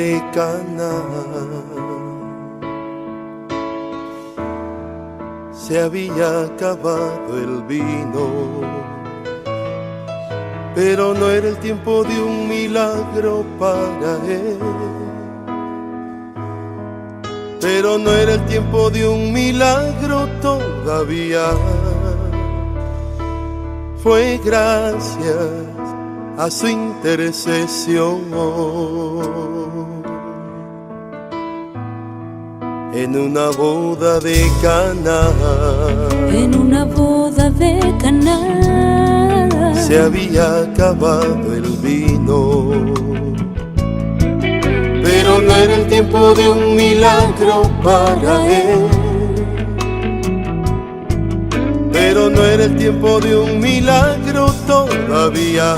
de Caná. Se había acabado el vino, pero no era el tiempo de un milagro para él. Pero no era el tiempo de un milagro todavía. Fue gracias a su intercesión. En una boda de Caná, en una boda de Caná, se había acabado el vino, pero no era el tiempo de un milagro para él. Pero no era el tiempo de un milagro todavía.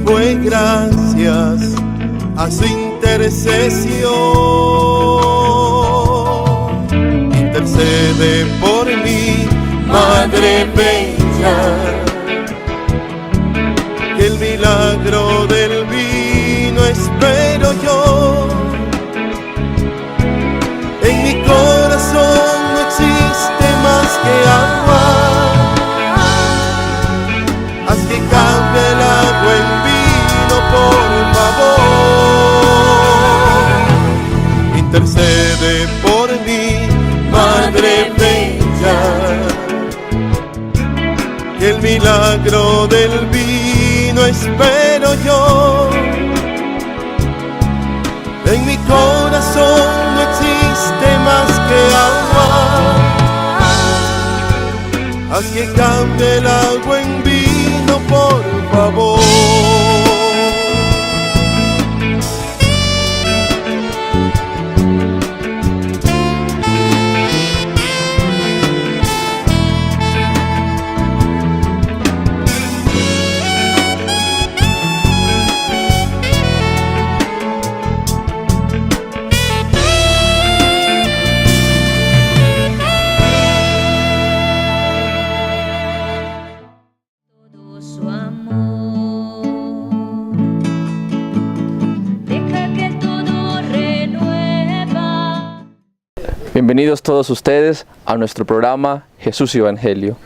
Fue gracias a su intercesión. Intercede por mí, Madre Bella, que el milagro del vino espero yo. En mi corazón no existe más que agua. Haz que cambie el agua en vino, por favor. Intercede por mí, Madre Bella, que el milagro del vino espero yo. En mi corazón no existe más que agua. Haz que cambie el agua en vino, por favor. Bienvenidos todos ustedes a nuestro programa Jesús y Evangelio.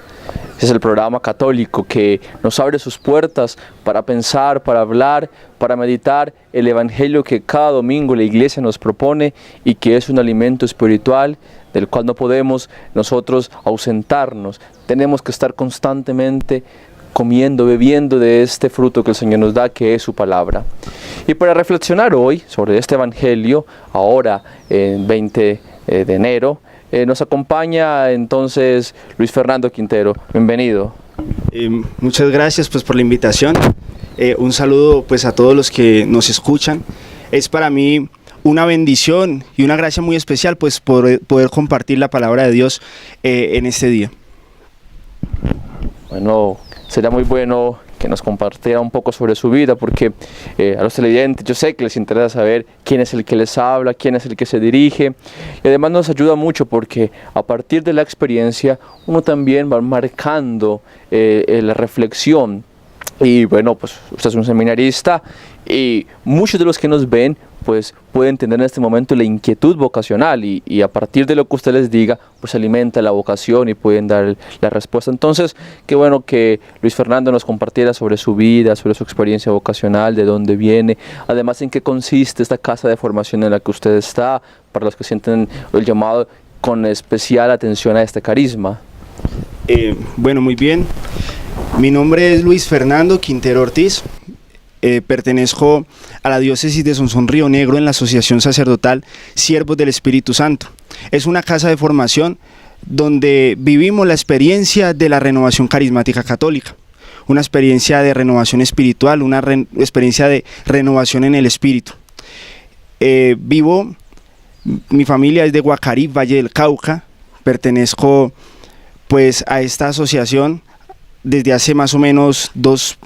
Este es el programa católico que nos abre sus puertas para pensar, para hablar, para meditar el Evangelio que cada domingo la Iglesia nos propone y que es un alimento espiritual del cual no podemos nosotros ausentarnos. Tenemos que estar constantemente comiendo, bebiendo de este fruto que el Señor nos da, que es su palabra. Y para reflexionar hoy sobre este Evangelio, ahora en 20 de enero, nos acompaña entonces Luis Fernando Quintero. Bienvenido. Muchas gracias pues por la invitación. Un saludo pues a todos los que nos escuchan. Es para mí una bendición y una gracia muy especial pues poder compartir la palabra de Dios en este día. Bueno, sería muy bueno que nos compartiera un poco sobre su vida, porque a los televidentes yo sé que les interesa saber quién es el que les habla, quién es el que se dirige, y además nos ayuda mucho porque a partir de la experiencia uno también va marcando la reflexión. Y bueno, pues usted es un seminarista y muchos de los que nos ven pues pueden tener en este momento la inquietud vocacional y a partir de lo que usted les diga pues alimenta la vocación y pueden dar la respuesta. Entonces qué bueno que Luis Fernando nos compartiera sobre su vida, sobre su experiencia vocacional, de dónde viene, además en qué consiste esta casa de formación en la que usted está, para los que sienten el llamado con especial atención a este carisma. Bueno, muy bien. Mi nombre es Luis Fernando Quintero Ortiz. Pertenezco a la diócesis de Sonsón Río Negro en la Asociación Sacerdotal Siervos del Espíritu Santo. Es una casa de formación donde vivimos la experiencia de la renovación carismática católica, una experiencia de renovación espiritual, una experiencia de renovación en el espíritu. Mi familia es de Guacarí, Valle del Cauca. Pertenezco pues a esta asociación desde hace más o menos dos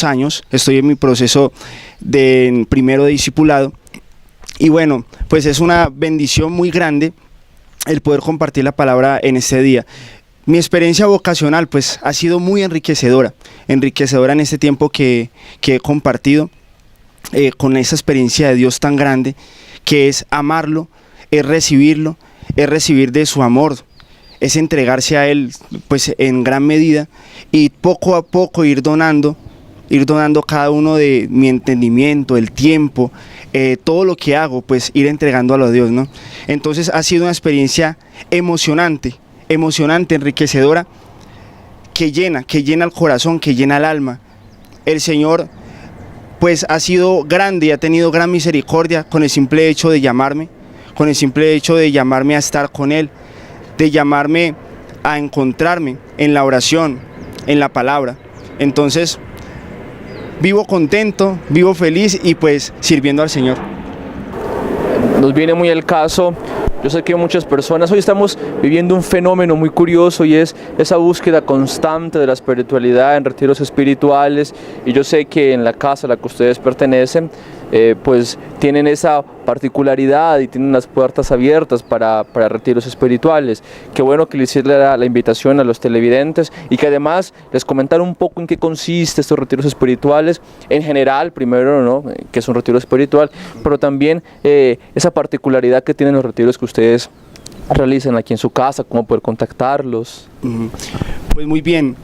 años. Estoy en mi proceso de primero de discipulado y bueno, pues es una bendición muy grande el poder compartir la palabra en este día. Mi experiencia vocacional pues ha sido muy enriquecedora en este tiempo que he compartido. con esa experiencia de Dios tan grande, que es amarlo, es recibirlo, es recibir de su amor, es entregarse a Él pues en gran medida, y poco a poco ir donando cada uno de mi entendimiento, el tiempo, todo lo que hago, pues ir entregándolo a Dios, ¿no? Entonces ha sido una experiencia emocionante, enriquecedora, que llena el corazón, que llena el alma. El Señor pues ha sido grande y ha tenido gran misericordia con el simple hecho de llamarme, a estar con Él, de llamarme a encontrarme en la oración, en la palabra. Entonces vivo contento, vivo feliz y pues sirviendo al Señor. Nos viene muy el caso. Yo sé que muchas personas, hoy estamos viviendo un fenómeno muy curioso, y es esa búsqueda constante de la espiritualidad en retiros espirituales, y yo sé que en la casa a la que ustedes pertenecen, pues tienen esa particularidad y tienen las puertas abiertas para retiros espirituales. Qué bueno que le hiciera la invitación a los televidentes, y que además les comentara un poco en qué consiste estos retiros espirituales en general, primero, ¿no?, que es un retiro espiritual, pero también esa particularidad que tienen los retiros que ustedes realizan aquí en su casa, cómo poder contactarlos. Pues muy bien,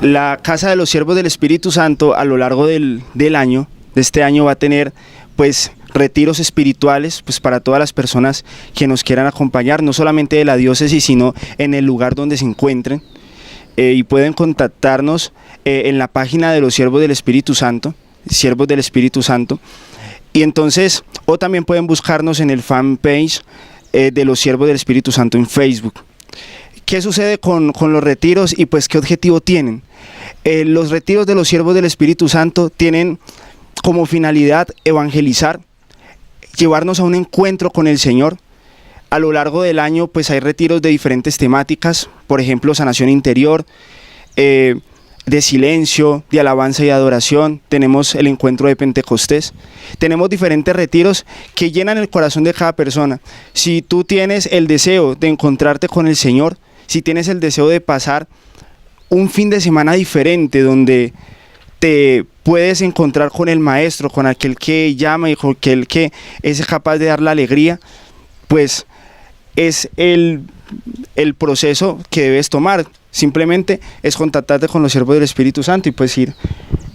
la Casa de los Siervos del Espíritu Santo a lo largo del año, de este año, va a tener pues retiros espirituales pues para todas las personas que nos quieran acompañar, no solamente de la diócesis, sino en el lugar donde se encuentren, y pueden contactarnos en la página de los Siervos del Espíritu Santo, y entonces, o también pueden buscarnos en el fanpage de los Siervos del Espíritu Santo en Facebook. ¿Qué sucede con los retiros y pues qué objetivo tienen? Los retiros de los Siervos del Espíritu Santo tienen como finalidad evangelizar, llevarnos a un encuentro con el Señor. A lo largo del año pues hay retiros de diferentes temáticas, por ejemplo sanación interior, de silencio, de alabanza y adoración. Tenemos el encuentro de Pentecostés, tenemos diferentes retiros que llenan el corazón de cada persona. Si tú tienes el deseo de encontrarte con el Señor, si tienes el deseo de pasar un fin de semana diferente donde te puedes encontrar con el Maestro, con aquel que llama y con aquel que es capaz de dar la alegría, pues es el proceso que debes tomar. Simplemente es contactarte con los Siervos del Espíritu Santo y pues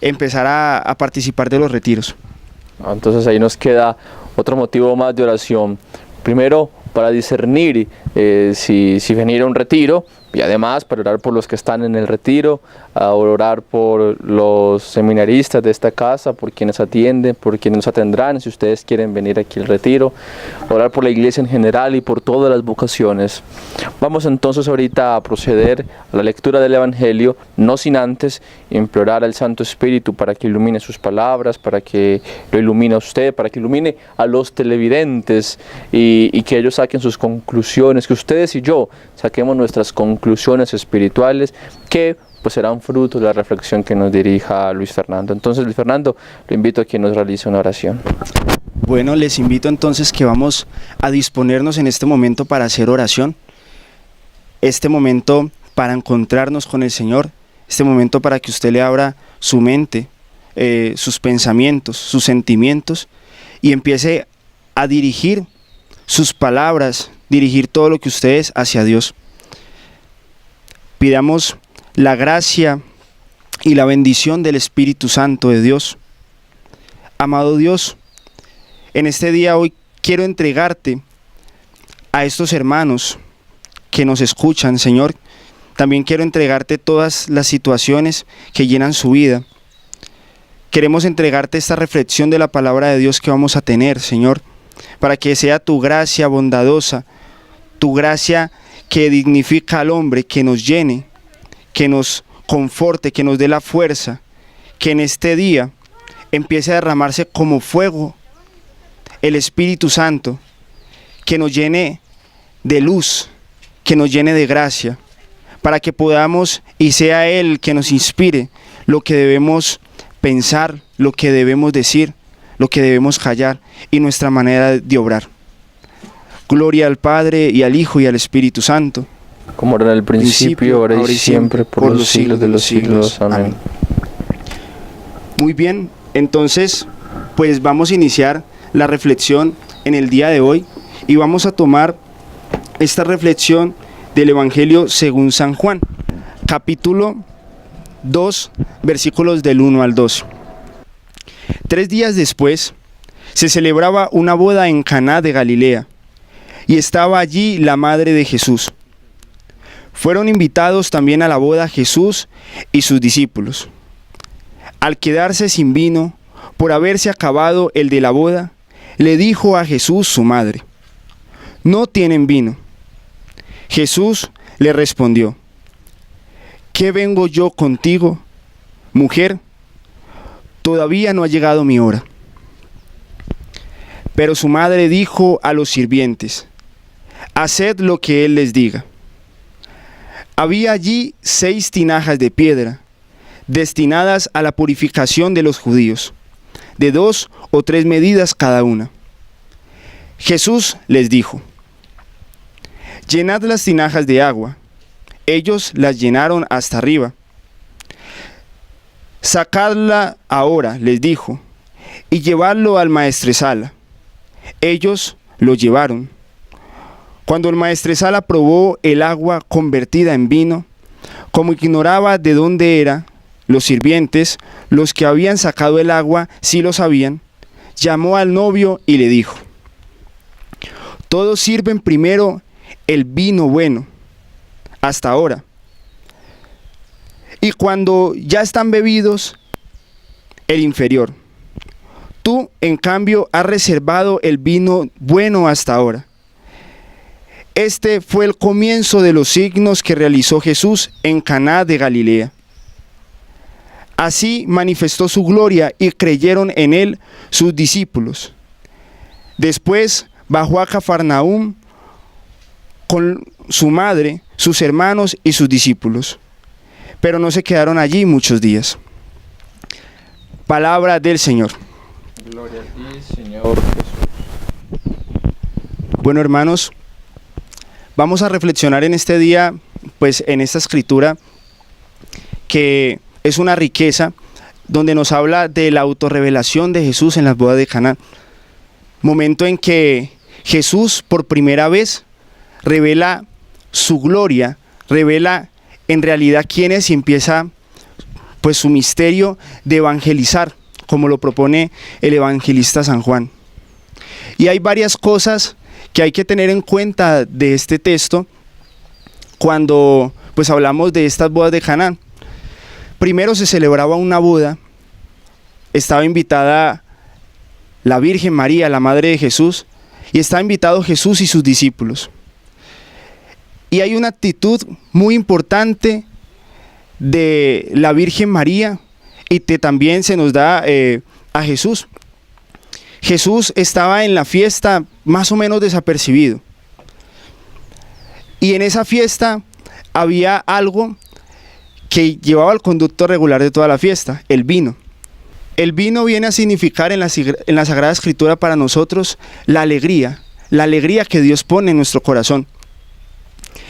empezar a participar de los retiros. Entonces ahí nos queda otro motivo más de oración. Primero, para discernir si venir a un retiro, y además para orar por los que están en el retiro, a orar por los seminaristas de esta casa, por quienes atienden, por quienes nos atendrán, si ustedes quieren venir aquí al retiro, orar por la iglesia en general y por todas las vocaciones. Vamos entonces ahorita a proceder a la lectura del Evangelio, no sin antes implorar al Santo Espíritu para que ilumine sus palabras, para que lo ilumine a usted, para que ilumine a los televidentes, y que ellos saquen sus conclusiones, que ustedes y yo saquemos nuestras conclusiones espirituales, que pues serán fruto de la reflexión que nos dirija Luis Fernando. Entonces, Luis Fernando, lo invito a que nos realice una oración. Bueno, les invito entonces que vamos a disponernos en este momento para hacer oración, este momento para encontrarnos con el Señor, este momento para que usted le abra su mente, sus pensamientos, sus sentimientos, y empiece a dirigir sus palabras, dirigir todo lo que usted es hacia Dios. Pidamos la gracia y la bendición del Espíritu Santo de Dios. Amado Dios, en este día hoy quiero entregarte a estos hermanos que nos escuchan, Señor. También quiero entregarte todas las situaciones que llenan su vida. Queremos entregarte esta reflexión de la palabra de Dios que vamos a tener, Señor, para que sea tu gracia bondadosa, tu gracia que dignifica al hombre, que nos llene, que nos conforte, que nos dé la fuerza, que en este día empiece a derramarse como fuego el Espíritu Santo, que nos llene de luz, que nos llene de gracia, para que podamos y sea Él que nos inspire lo que debemos pensar, lo que debemos decir, lo que debemos callar y nuestra manera de obrar. Gloria al Padre y al Hijo y al Espíritu Santo, como era en el principio, ahora y siempre, por los siglos de los siglos. Amén. Muy bien, entonces pues vamos a iniciar la reflexión en el día de hoy y vamos a tomar esta reflexión del Evangelio según San Juan, capítulo 2, versículos del 1 al 2. 3 días después se celebraba una boda en Caná de Galilea y estaba allí la madre de Jesús. Fueron invitados también a la boda Jesús y sus discípulos. Al quedarse sin vino, por haberse acabado el de la boda, le dijo a Jesús su madre: «No tienen vino». Jesús le respondió: «¿Qué vengo yo contigo, mujer? Todavía no ha llegado mi hora». Pero su madre dijo a los sirvientes: «Haced lo que él les diga». Había allí 6 tinajas de piedra, destinadas a la purificación de los judíos, de 2 o 3 medidas cada una. Jesús les dijo: «Llenad las tinajas de agua». Ellos las llenaron hasta arriba. «Sacadla ahora», les dijo, «y llevadlo al maestresala». Ellos lo llevaron. Cuando el maestresala probó el agua convertida en vino, como ignoraba de dónde era, los sirvientes, los que habían sacado el agua, sí lo sabían, llamó al novio y le dijo: «Todos sirven primero el vino bueno, hasta ahora. Y cuando ya están bebidos, el inferior. Tú, en cambio, has reservado el vino bueno hasta ahora». Este fue el comienzo de los signos que realizó Jesús en Caná de Galilea. Así manifestó su gloria y creyeron en él sus discípulos. Después bajó a Cafarnaúm con su madre, sus hermanos y sus discípulos. Pero no se quedaron allí muchos días. Palabra del Señor. Gloria a ti, Señor Jesús. Bueno, hermanos, vamos a reflexionar en este día, pues en esta escritura, que es una riqueza, donde nos habla de la autorrevelación de Jesús en las bodas de Caná. Momento en que Jesús por primera vez revela su gloria, revela en realidad quién es y empieza pues su misterio de evangelizar, como lo propone el evangelista San Juan. Y hay varias cosas que hay que tener en cuenta de este texto cuando pues hablamos de estas bodas de Caná. Primero se celebraba una boda, estaba invitada la Virgen María, la Madre de Jesús, y estaba invitado Jesús y sus discípulos. Y hay una actitud muy importante de la Virgen María y que también se nos da a Jesús. Jesús estaba en la fiesta más o menos desapercibido. Y en esa fiesta había algo que llevaba el conducto regular de toda la fiesta: el vino. El vino viene a significar en la Sagrada Escritura para nosotros la alegría que Dios pone en nuestro corazón.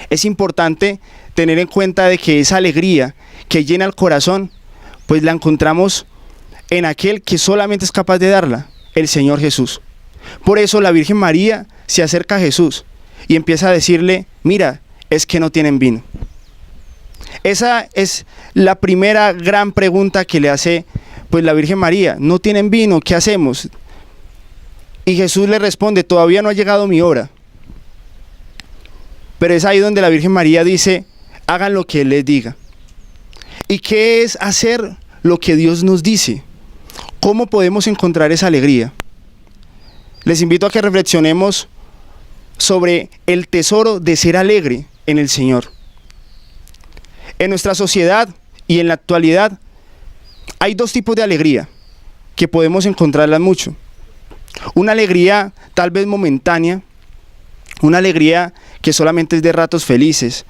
Es importante tener en cuenta de que esa alegría que llena el corazón, pues la encontramos en aquel que solamente es capaz de darla, el Señor Jesús. Por eso la Virgen María se acerca a Jesús y empieza a decirle: mira, es que no tienen vino. Esa es la primera gran pregunta que le hace pues la Virgen María: no tienen vino, ¿qué hacemos? Y Jesús le responde: todavía no ha llegado mi hora. Pero es ahí donde la Virgen María dice: hagan lo que Él les diga. ¿Y qué es hacer lo que Dios nos dice? ¿Cómo podemos encontrar esa alegría? Les invito a que reflexionemos sobre el tesoro de ser alegre en el Señor. En nuestra sociedad y en la actualidad hay 2 tipos de alegría que podemos encontrarlas mucho. Una alegría tal vez momentánea, una alegría que solamente es de ratos felices,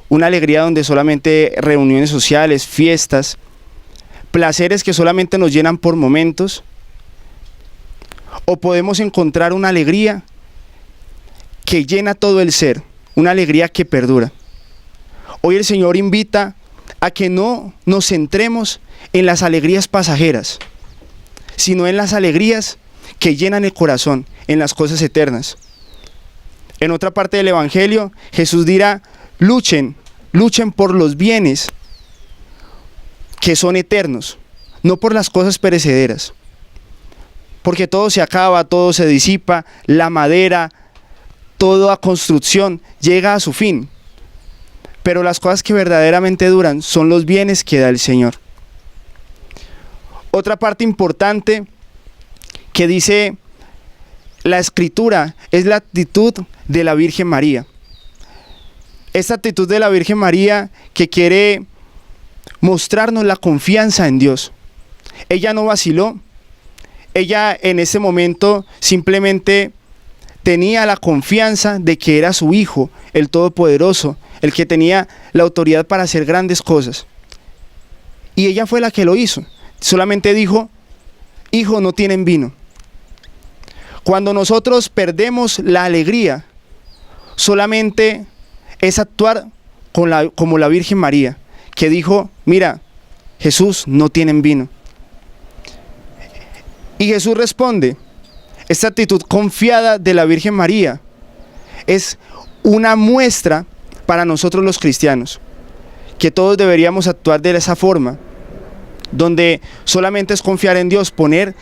una alegría donde solamente reuniones sociales, fiestas, placeres que solamente nos llenan por momentos. O podemos encontrar una alegría que llena todo el ser, una alegría que perdura. Hoy el Señor invita a que no nos centremos en las alegrías pasajeras, sino en las alegrías que llenan el corazón, en las cosas eternas. En otra parte del Evangelio, Jesús dirá, luchen por los bienes que son eternos, no por las cosas perecederas. Porque todo se acaba, todo se disipa, la madera, toda construcción llega a su fin. Pero las cosas que verdaderamente duran son los bienes que da el Señor. Otra parte importante que dice la Escritura es la actitud de la Virgen María. Esta actitud de la Virgen María que quiere mostrarnos la confianza en Dios. Ella no vaciló. Ella en ese momento simplemente tenía la confianza de que era su Hijo, el Todopoderoso, el que tenía la autoridad para hacer grandes cosas. Y ella fue la que lo hizo. Solamente dijo, hijo, no tienen vino. Cuando nosotros perdemos la alegría, solamente es actuar como la Virgen María, que dijo, mira, Jesús, no tienen vino. Y Jesús responde, esta actitud confiada de la Virgen María es una muestra para nosotros los cristianos, que todos deberíamos actuar de esa forma, donde solamente es confiar en Dios, poner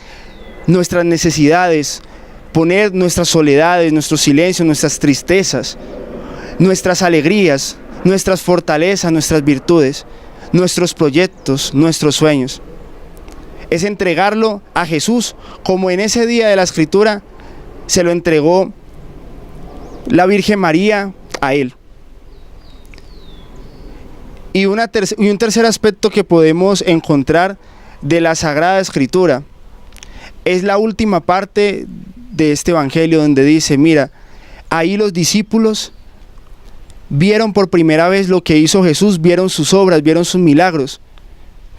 nuestras necesidades, poner nuestras soledades, nuestros silencios, nuestras tristezas, nuestras alegrías, nuestras fortalezas, nuestras virtudes, nuestros proyectos, nuestros sueños. Es entregarlo a Jesús, como en ese día de la Escritura se lo entregó la Virgen María a Él. Y un tercer aspecto que podemos encontrar de la Sagrada Escritura es la última parte de este Evangelio, donde dice, mira, ahí los discípulos vieron por primera vez lo que hizo Jesús, vieron sus obras, vieron sus milagros,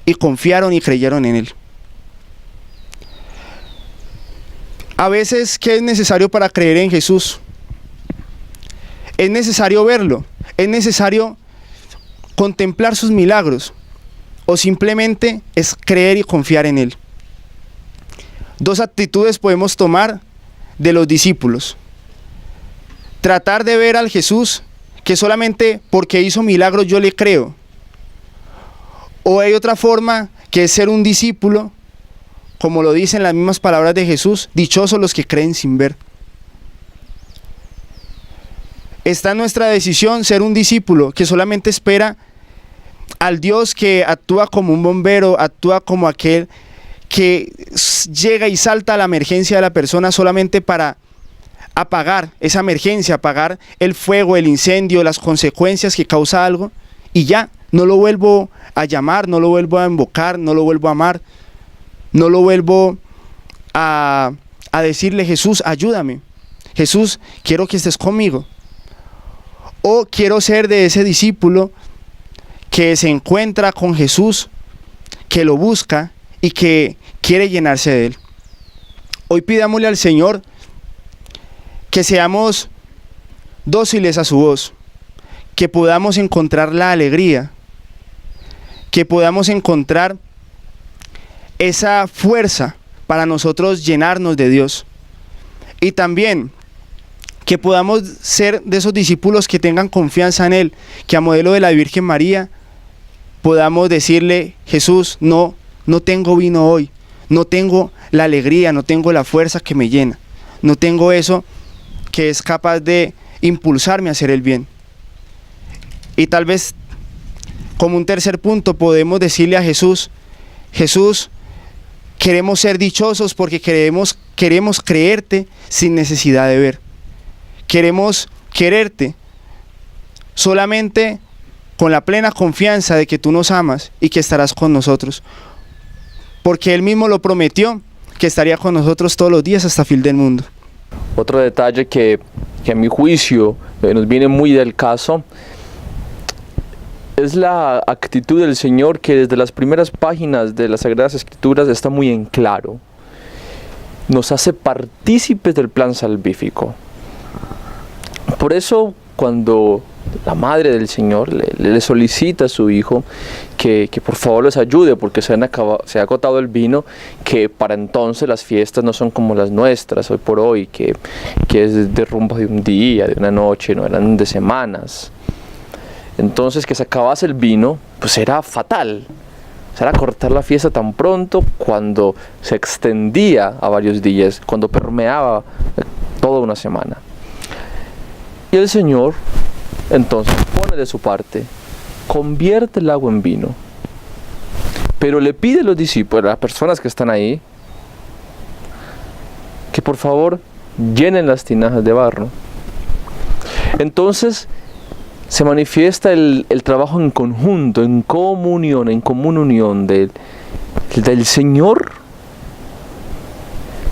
y confiaron y creyeron en Él. A veces, ¿qué es necesario para creer en Jesús? Es necesario verlo, es necesario contemplar sus milagros, o simplemente es creer y confiar en Él. Dos actitudes podemos tomar de los discípulos. Tratar de ver al Jesús que solamente porque hizo milagros yo le creo. O hay otra forma que es ser un discípulo, como lo dicen las mismas palabras de Jesús, dichosos los que creen sin ver. Está en nuestra decisión ser un discípulo que solamente espera al Dios que actúa como un bombero, actúa como aquel que llega y salta a la emergencia de la persona solamente para apagar esa emergencia, apagar el fuego, el incendio, las consecuencias que causa algo, y ya, no lo vuelvo a llamar, no lo vuelvo a invocar, no lo vuelvo a amar, no lo vuelvo a decirle, Jesús, ayúdame, Jesús, quiero que estés conmigo. O quiero ser de ese discípulo que se encuentra con Jesús, que lo busca y que quiere llenarse de Él. Hoy pidámosle al Señor que seamos dóciles a su voz, que podamos encontrar la alegría, que podamos encontrar esa fuerza para nosotros llenarnos de Dios, y también que podamos ser de esos discípulos que tengan confianza en Él, que a modelo de la Virgen María podamos decirle, Jesús, no tengo vino hoy, no tengo la alegría, no tengo la fuerza que me llena, no tengo eso que es capaz de impulsarme a hacer el bien. Y tal vez como un tercer punto podemos decirle a Jesús, Jesús, queremos ser dichosos porque queremos creerte sin necesidad de ver. Queremos quererte solamente con la plena confianza de que tú nos amas y que estarás con nosotros. Porque Él mismo lo prometió, que estaría con nosotros todos los días hasta el fin del mundo. Otro detalle que a mi juicio nos viene muy del caso es la actitud del Señor, que desde las primeras páginas de las Sagradas Escrituras está muy en claro. Nos hace partícipes del plan salvífico. Por eso, cuando la madre del Señor le solicita a su hijo que por favor les ayude porque se ha agotado el vino, que para entonces las fiestas no son como las nuestras hoy por hoy, que es de rumbo de un día, de una noche, no eran de semanas. Entonces que se acabase el vino pues era fatal, era cortar la fiesta tan pronto cuando se extendía a varios días, cuando permeaba toda una semana. Y el Señor entonces pone de su parte, convierte el agua en vino, pero le pide a los discípulos, a las personas que están ahí, que por favor llenen las tinajas de barro. Entonces se manifiesta el trabajo en conjunto, en común unión del Señor,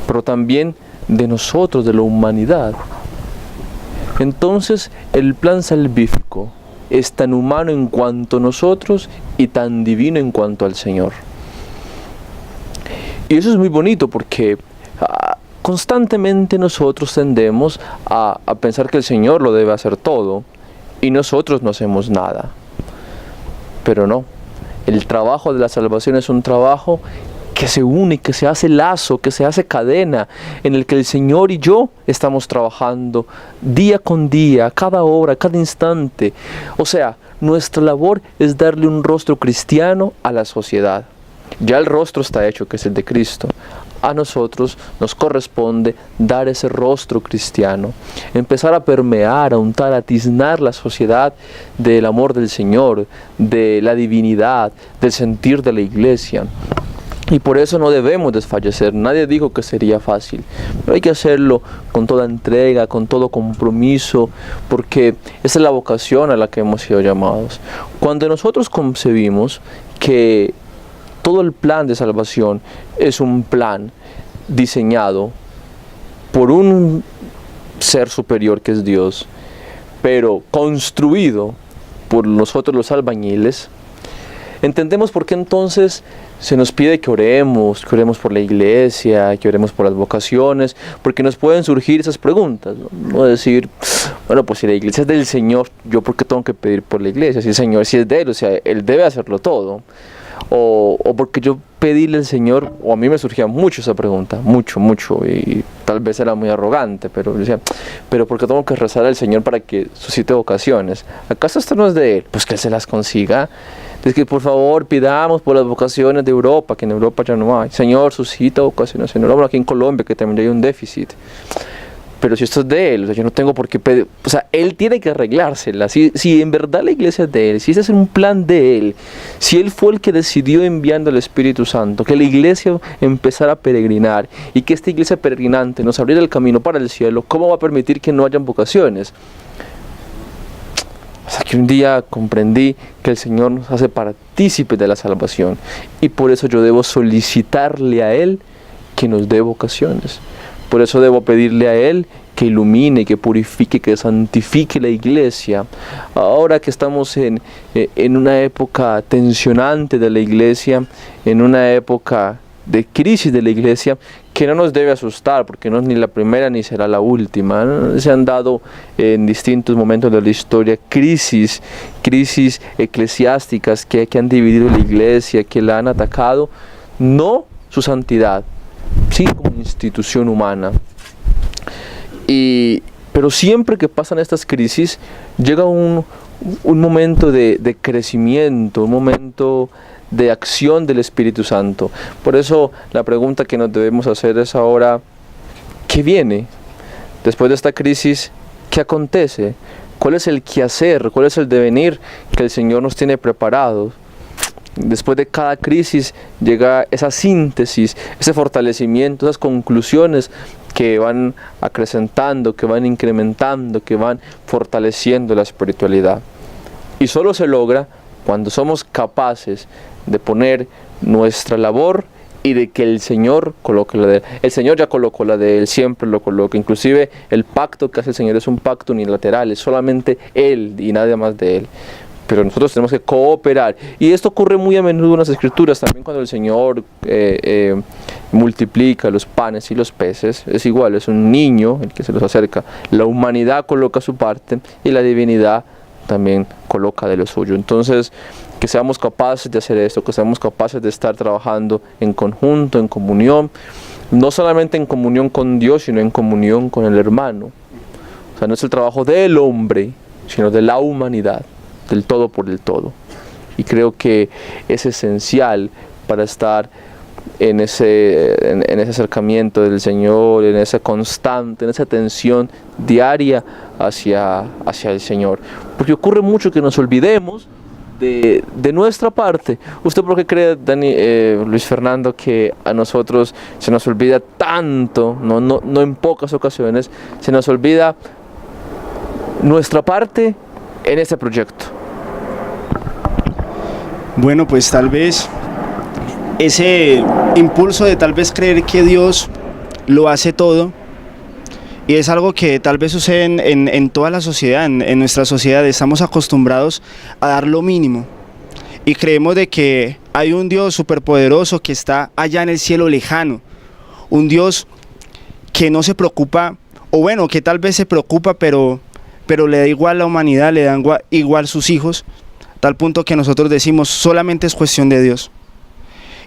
pero también de nosotros, de la humanidad. Entonces el plan salvífico es tan humano en cuanto a nosotros y tan divino en cuanto al Señor. Y eso es muy bonito porque constantemente nosotros tendemos a pensar que el Señor lo debe hacer todo y nosotros no hacemos nada. Pero no, el trabajo de la salvación es un trabajo que se une, que se hace lazo, que se hace cadena, en el que el Señor y yo estamos trabajando día con día, cada hora, cada instante. O sea, nuestra labor es darle un rostro cristiano a la sociedad. Ya el rostro está hecho, que es el de Cristo. A nosotros nos corresponde dar ese rostro cristiano, empezar a permear, a untar, a tiznar la sociedad del amor del Señor, de la divinidad, del sentir de la iglesia. Y por eso no debemos desfallecer. Nadie dijo que sería fácil, pero hay que hacerlo con toda entrega, con todo compromiso, porque esa es la vocación a la que hemos sido llamados. Cuando nosotros concebimos que todo el plan de salvación es un plan diseñado por un ser superior que es Dios, pero construido por nosotros los albañiles, entendemos por qué entonces se nos pide que oremos por la iglesia, que oremos por las vocaciones, porque nos pueden surgir esas preguntas, ¿no? Decir, bueno, pues si la iglesia es del Señor, ¿yo por qué tengo que pedir por la iglesia? Si el Señor sí es de Él, o sea, Él debe hacerlo todo. O porque yo pedirle al Señor, o a mí me surgía mucho esa pregunta, mucho, y tal vez era muy arrogante, pero decía, pero ¿por qué tengo que rezar al Señor para que suscite vocaciones? ¿Acaso esto no es de Él? Pues que Él se las consiga. Es que por favor pidamos por las vocaciones de Europa, que en Europa ya no hay. Señor, suscita vocaciones en Europa, aquí en Colombia, que también hay un déficit. Pero si esto es de Él, o sea, yo no tengo por qué pedir, o sea, Él tiene que arreglársela. Si en verdad la iglesia es de Él, si ese es un plan de Él, si Él fue el que decidió enviando al Espíritu Santo, que la iglesia empezara a peregrinar y que esta iglesia peregrinante nos abriera el camino para el cielo, ¿cómo va a permitir que no hayan vocaciones? Hasta que un día comprendí que el Señor nos hace partícipes de la salvación y por eso yo debo solicitarle a Él que nos dé vocaciones. Por eso debo pedirle a Él que ilumine, que purifique, que santifique la iglesia. Ahora que estamos en una época tensionante de la iglesia, en una época de crisis de la iglesia, que no nos debe asustar, porque no es ni la primera ni será la última, ¿no? Se han dado en distintos momentos de la historia crisis eclesiásticas que han dividido la iglesia, que la han atacado, no su santidad, sí como institución humana. Pero siempre que pasan estas crisis, llega un momento de crecimiento, un momento de acción del Espíritu Santo. Por eso la pregunta que nos debemos hacer es ahora, ¿qué viene? Después de esta crisis, ¿qué acontece? ¿Cuál es el quehacer? ¿Cuál es el devenir que el Señor nos tiene preparados? Después de cada crisis llega esa síntesis, ese fortalecimiento, esas conclusiones que van acrecentando, que van incrementando, que van fortaleciendo la espiritualidad. Y solo se logra cuando somos capaces de poner nuestra labor y de que el Señor coloque la de Él. El Señor ya colocó la de Él, siempre lo coloca. Inclusive el pacto que hace el Señor es un pacto unilateral, es solamente Él y nadie más de Él. Pero nosotros tenemos que cooperar. Y esto ocurre muy a menudo en las Escrituras, también cuando el Señor multiplica los panes y los peces. Es igual, es un niño el que se los acerca. La humanidad coloca su parte y la divinidad también coloca de lo suyo. Entonces, que seamos capaces de hacer esto, que seamos capaces de estar trabajando en conjunto, en comunión, no solamente en comunión con Dios, sino en comunión con el hermano. O sea, no es el trabajo del hombre, sino de la humanidad, del todo por el todo. Y creo que es esencial para estar en ese acercamiento del Señor, en esa constante, en esa tensión diaria hacia el Señor. Porque ocurre mucho que nos olvidemos de nuestra parte. ¿Usted por qué cree, Luis Fernando, que a nosotros se nos olvida tanto, no en pocas ocasiones, se nos olvida nuestra parte en este proyecto? Bueno, pues tal vez ese impulso de tal vez creer que Dios lo hace todo, y es algo que tal vez sucede en toda la sociedad, en nuestra sociedad. Estamos acostumbrados a dar lo mínimo y creemos de que hay un Dios superpoderoso que está allá en el cielo lejano, un Dios que no se preocupa, o bueno, que tal vez se preocupa, pero le da igual la humanidad, le dan igual sus hijos, tal punto que nosotros decimos solamente es cuestión de Dios.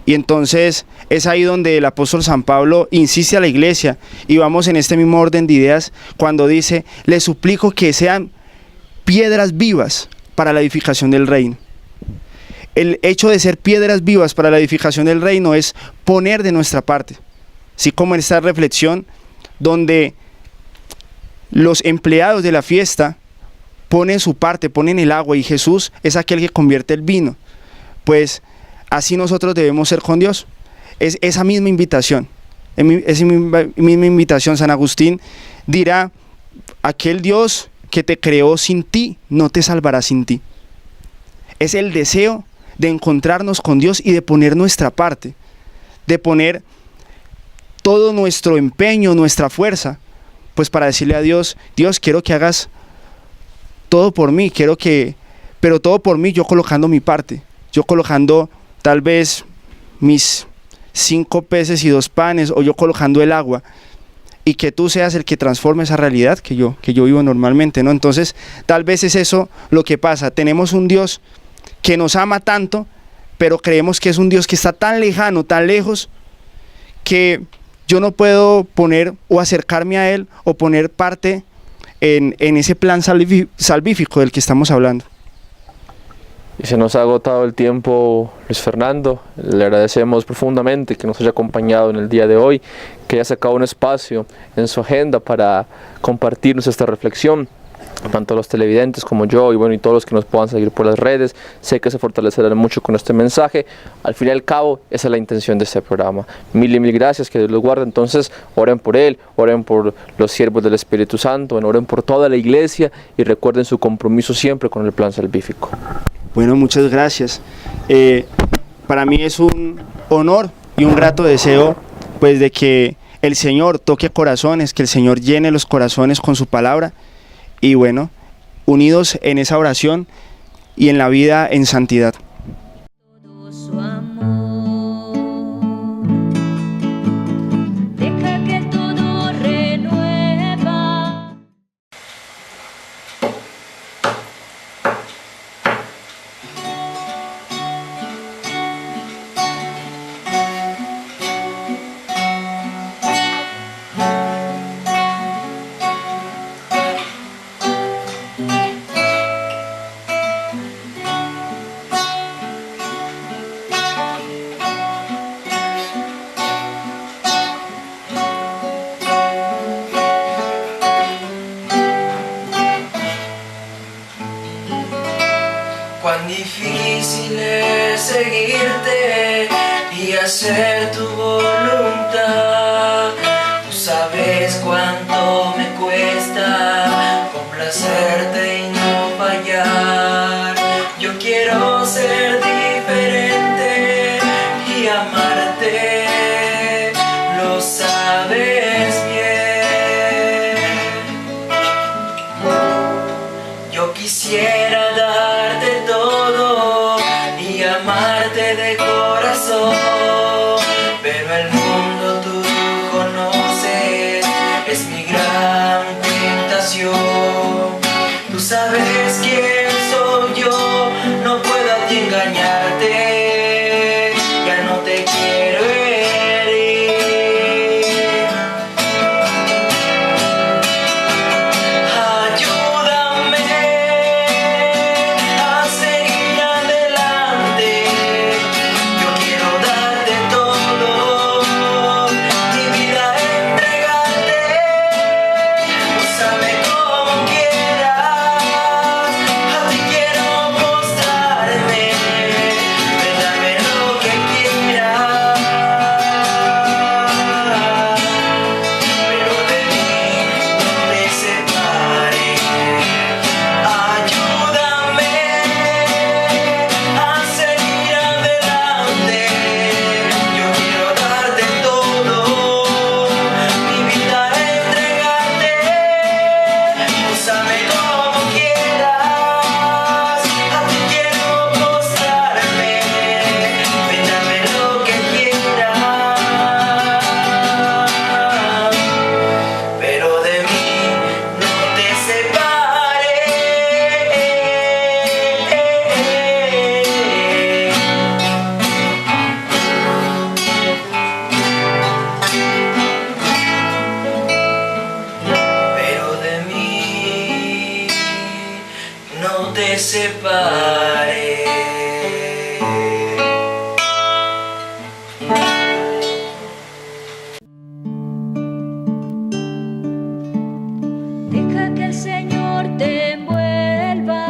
Y entonces es ahí donde el apóstol San Pablo insiste a la iglesia, y vamos en este mismo orden de ideas cuando dice: les suplico que sean piedras vivas para la edificación del reino. El hecho de ser piedras vivas para la edificación del reino es poner de nuestra parte, así como en esta reflexión donde los empleados de la fiesta ponen su parte, ponen el agua, y Jesús es aquel que convierte el vino. Pues así nosotros debemos ser con Dios. Es esa misma invitación, San Agustín dirá: aquel Dios que te creó sin ti, no te salvará sin ti. Es el deseo de encontrarnos con Dios y de poner nuestra parte, de poner todo nuestro empeño, nuestra fuerza, pues para decirle a Dios: Dios, quiero que hagas todo por mí, pero todo por mí, yo colocando mi parte, yo colocando tal vez mis 5 peces y 2 panes, o yo colocando el agua, y que tú seas el que transforme esa realidad que yo vivo normalmente, ¿no? Entonces, tal vez es eso lo que pasa. Tenemos un Dios que nos ama tanto, pero creemos que es un Dios que está tan lejano, tan lejos, que yo no puedo poner o acercarme a Él o poner parte en ese plan salvífico del que estamos hablando. Y se nos ha agotado el tiempo, Luis Fernando. Le agradecemos profundamente que nos haya acompañado en el día de hoy, que haya sacado un espacio en su agenda para compartirnos esta reflexión, tanto los televidentes como yo, y todos los que nos puedan seguir por las redes. Sé que se fortalecerán mucho con este mensaje. Al fin y al cabo, esa es la intención de este programa. Mil y mil gracias, que Dios los guarde. Entonces, oren por él, oren por los siervos del Espíritu Santo, oren por toda la iglesia, y recuerden su compromiso siempre con el plan salvífico. Bueno, muchas gracias. Para mí es un honor y un grato deseo, pues, de que el Señor toque corazones, que el Señor llene los corazones con su palabra, y bueno, unidos en esa oración y en la vida en santidad. Cuán difícil es seguirte y hacer tu voluntad. Tú sabes cuánto me cuesta complacerte y no fallar. Yo quiero ser diferente y amarte, lo sabes bien. Yo quisiera darte todo y amarte de corazón, pero el mundo tú conoces, es mi gran tentación. Tú sabes quién de engañarte, ya no te quiero herir. Ayúdame a seguir adelante, yo quiero darte todo, mi vida entregarte. Úsame como quieras, a ti quiero mostrarme, ven, dame lo que quieras, pero de mí no te separes. Ayúdame a seguir adelante, yo quiero darte todo, mi vida entregarte. Úsame como quieras, a ti quiero mostrarme, ven, dame lo que quieras, pero de mí no te separes. Pero de mí no te separes. Deja que el Señor te envuelva,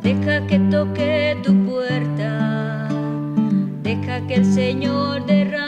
deja que toque tu puerta, deja que el Señor derrame